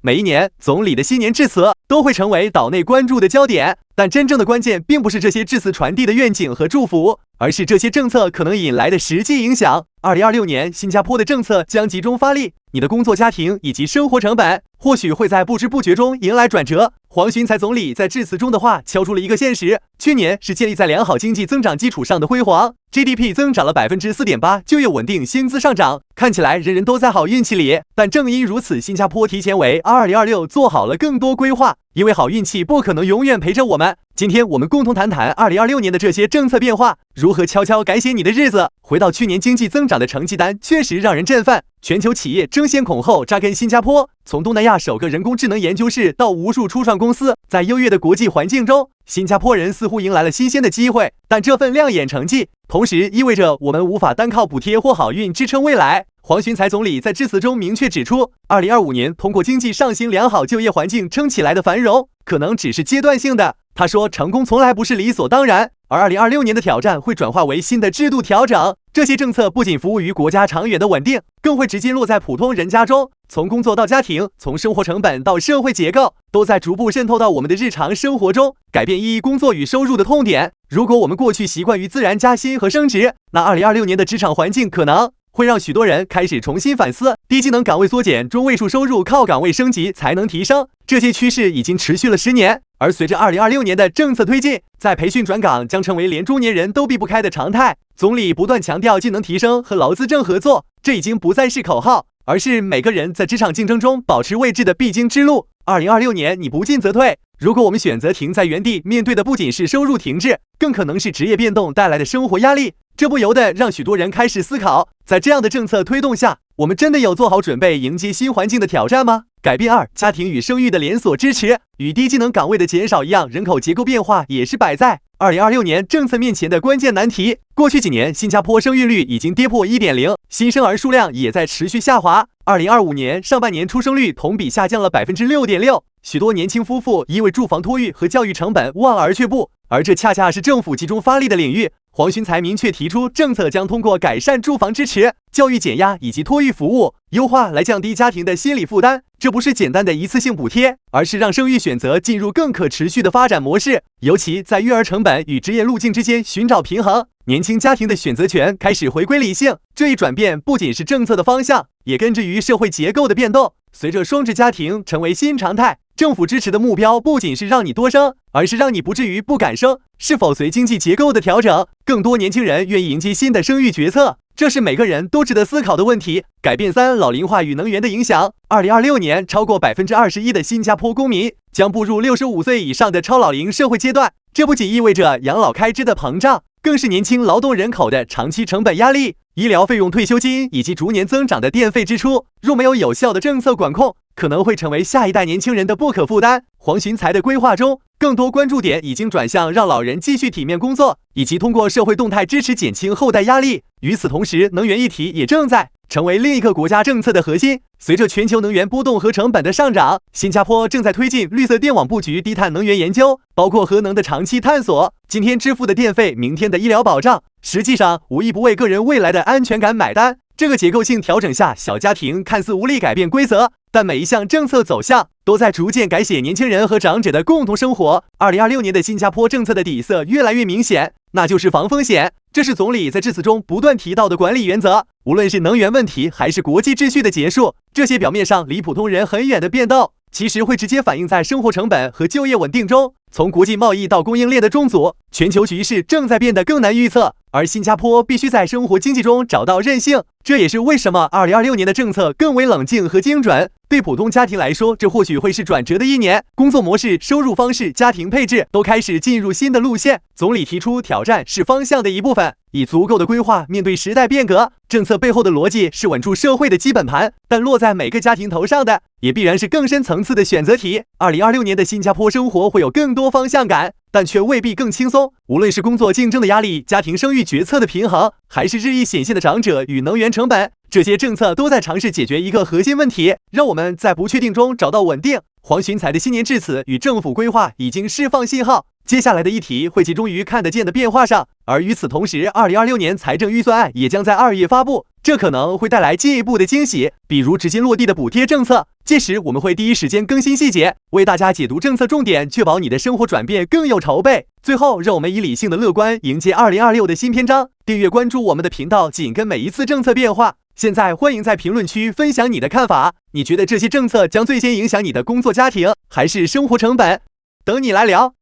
每一年，总理的新年致辞都会成为岛内关注的焦点。但真正的关键并不是这些致辞传递的愿景和祝福，而是这些政策可能引来的实际影响。2026年，新加坡的政策将集中发力，你的工作、家庭以及生活成本或许会在不知不觉中迎来转折。黄循财总理在致辞中的话敲出了一个现实：去年是建立在良好经济增长基础上的辉煌 ，GDP 增长了4.8%，就业稳定，薪资上涨，看起来人人都在好运气里。但正因如此，新加坡提前为2026做好了更多规划，因为好运气不可能永远陪着我们。今天我们共同谈谈2026年的这些政策变化，如何悄悄改写你的日子。回到去年经济增长的成绩单，确实让人振奋。全球企业争先恐后扎根新加坡，从东南亚首个人工智能研究室到无数初创公司，在优越的国际环境中，新加坡人似乎迎来了新鲜的机会。但这份亮眼成绩，同时意味着我们无法单靠补贴或好运支撑未来。黄循财总理在致辞中明确指出，2025年通过经济上行、良好就业环境撑起来的繁荣，可能只是阶段性的。他说，成功从来不是理所当然，而2026年的挑战会转化为新的制度调整。这些政策不仅服务于国家长远的稳定，更会直接落在普通人家中。从工作到家庭，从生活成本到社会结构，都在逐步渗透到我们的日常生活中，改变一工作与收入的痛点。如果我们过去习惯于自然加薪和升职，那2026年的职场环境可能会让许多人开始重新反思，低技能岗位缩减，中位数收入靠岗位升级才能提升。这些趋势已经持续了10年，而随着2026年的政策推进，在培训转岗将成为连中年人都避不开的常态。总理不断强调技能提升和劳资政合作，这已经不再是口号，而是每个人在职场竞争中保持位置的必经之路。2026年你不进则退，如果我们选择停在原地，面对的不仅是收入停滞，更可能是职业变动带来的生活压力。这不由得让许多人开始思考，在这样的政策推动下，我们真的有做好准备迎接新环境的挑战吗？改变2，家庭与生育的连锁支持。与低技能岗位的减少一样，人口结构变化也是摆在2026年政策面前的关键难题。过去几年，新加坡生育率已经跌破 1.0， 新生儿数量也在持续下滑。2025年上半年出生率同比下降了 6.6%， 许多年轻夫妇因为住房托育和教育成本望而却步，而这恰恰是政府集中发力的领域。黄循财明确提出，政策将通过改善住房支持、教育减压以及托育服务优化来降低家庭的心理负担。这不是简单的一次性补贴，而是让生育选择进入更可持续的发展模式，尤其在育儿成本与职业路径之间寻找平衡。年轻家庭的选择权开始回归理性，这一转变不仅是政策的方向，也根植于社会结构的变动。随着双职家庭成为新常态，政府支持的目标不仅是让你多生，而是让你不至于不敢生。是否随经济结构的调整，更多年轻人愿意迎接新的生育决策？这是每个人都值得思考的问题。改变3，老龄化与能源的影响。2026年，超过21%的新加坡公民将步入65岁以上的超老龄社会阶段。这不仅意味着养老开支的膨胀，更是年轻劳动人口的长期成本压力。医疗费用、退休金以及逐年增长的电费支出，若没有有效的政策管控，可能会成为下一代年轻人的不可负担。黄循财的规划中，更多关注点已经转向让老人继续体面工作，以及通过社会动态支持减轻后代压力。与此同时，能源议题也正在成为另一个国家政策的核心。随着全球能源波动和成本的上涨，新加坡正在推进绿色电网布局、低碳能源研究，包括核能的长期探索。今天支付的电费，明天的医疗保障，实际上无一不为个人未来的安全感买单。这个结构性调整下，小家庭看似无力改变规则，但每一项政策走向都在逐渐改写年轻人和长者的共同生活。2026年的新加坡政策的底色越来越明显，那就是防风险。这是总理在致辞中不断提到的管理原则。无论是能源问题还是国际秩序的结束，这些表面上离普通人很远的变动，其实会直接反映在生活成本和就业稳定中。从国际贸易到供应链的重组，全球局势正在变得更难预测，而新加坡必须在生活经济中找到韧性。这也是为什么2026年的政策更为冷静和精准。对普通家庭来说，这或许会是转折的一年，工作模式、收入方式、家庭配置都开始进入新的路线。总理提出，挑战是方向的一部分，以足够的规划面对时代变革。政策背后的逻辑是稳住社会的基本盘，但落在每个家庭头上的也必然是更深层次的选择题。2026年的新加坡生活会有更多方向感，但却未必更轻松。无论是工作竞争的压力、家庭生育决策的平衡，还是日益显现的长者与能源成本，这些政策都在尝试解决一个核心问题，让我们在不确定中找到稳定。黄循财的新年致辞与政府规划已经释放信号，接下来的议题会集中于看得见的变化上，而与此同时，2026年财政预算案也将在2月发布，这可能会带来进一步的惊喜，比如直接落地的补贴政策。届时我们会第一时间更新细节，为大家解读政策重点，确保你的生活转变更有筹备。最后，让我们以理性的乐观迎接2026的新篇章。订阅关注我们的频道，紧跟每一次政策变化。现在欢迎在评论区分享你的看法，你觉得这些政策将最先影响你的工作、家庭，还是生活成本？等你来聊。